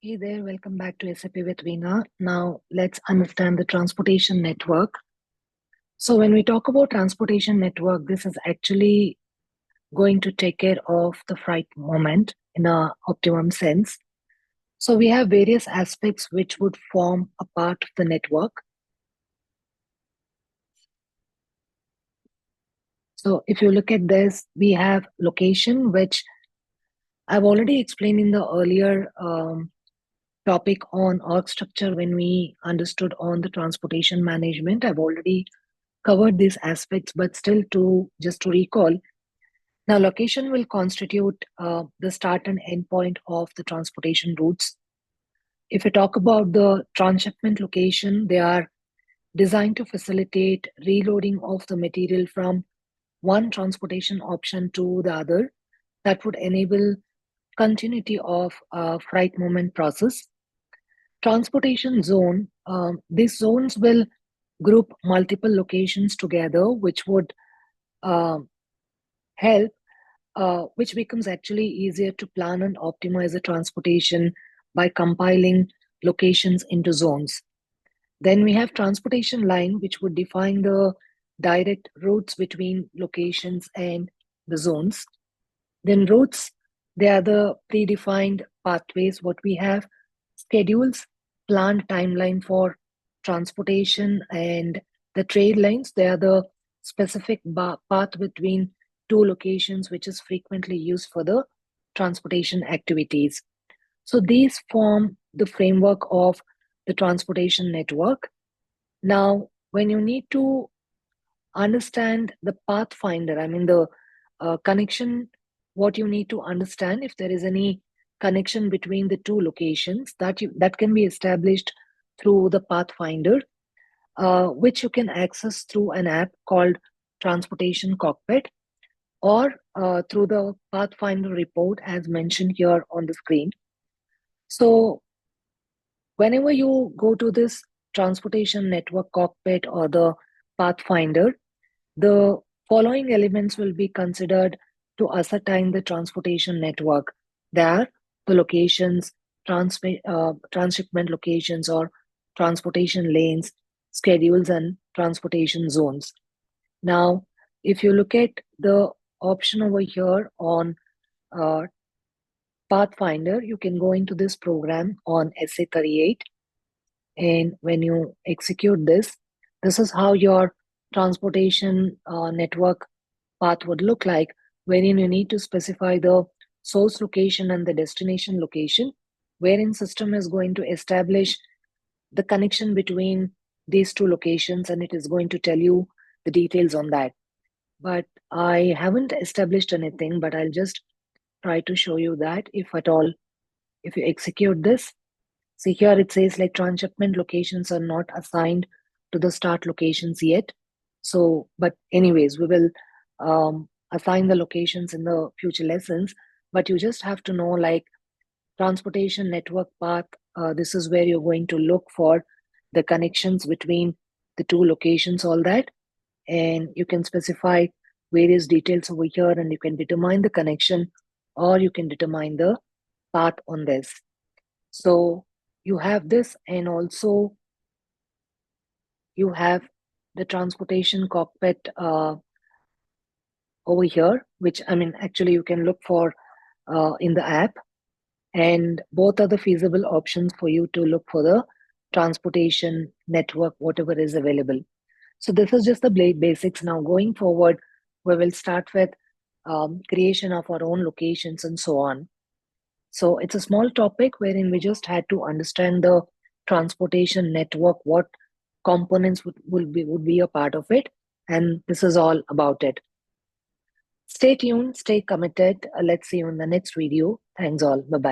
Hey there, welcome back to SAP with Veena. Now, let's understand the transportation network. So, when we talk about transportation network, this is actually going to take care of the freight moment in a optimum sense. So, we have various aspects which would form a part of the network. So, if you look at this, we have location, which I've already explained in the earlier topic on org structure when we understood on the transportation management. I've already covered these aspects, but still to just to recall, now location will constitute the start and end point of the transportation routes. If we talk about the transshipment location, they are designed to facilitate reloading of the material from one transportation option to the other. That would enable continuity of freight movement process. Transportation zone, these zones will group multiple locations together, which would uh, help, which becomes actually easier to plan and optimize the transportation by compiling locations into zones. Then we have transportation line, which would define the direct routes between locations and the zones. Then routes, they are the predefined pathways, what we have, schedules, planned timeline for transportation, and the trade lines, they are the specific path between two locations, which is frequently used for the transportation activities. So these form the framework of the transportation network. Now, when you need to understand the pathfinder, I mean the connection, what you need to understand if there is any connection between the two locations that can be established through the pathfinder, which you can access through an app called transportation cockpit, or through the pathfinder report as mentioned here on the screen. So whenever you go to this transportation network cockpit or the pathfinder, the following elements will be considered to ascertain the transportation network. There are the locations, transshipment locations or transportation lanes, schedules, and transportation zones. Now, if you look at the option over here on uh, Pathfinder, you can go into this program on SA38. And when you execute this, this is how your transportation network path would look like, wherein you need to specify the source location and the destination location, wherein system is going to establish the connection between these two locations, and it is going to tell you the details on that. But I haven't established anything, but I'll just try to show you that if at all, if you execute this. See here it says like transshipment locations are not assigned to the start locations yet. So, but anyways, we will assign the locations in the future lessons. But you just have to know like transportation network path. This is where you're going to look for the connections between the two locations, all that. And you can specify various details over here and you can determine the connection or you can determine the path on this. So you have this, and also you have the transportation cockpit over here, which I mean, actually, you can look for in the app, and both are the feasible options for you to look for the transportation network, whatever is available. So this is just the basics. Now, going forward, we will start with creation of our own locations and so on. So it's a small topic wherein we just had to understand the transportation network, what components would be a part of it, and this is all about it. Stay tuned, stay committed. Let's see you in the next video. Thanks all. Bye bye.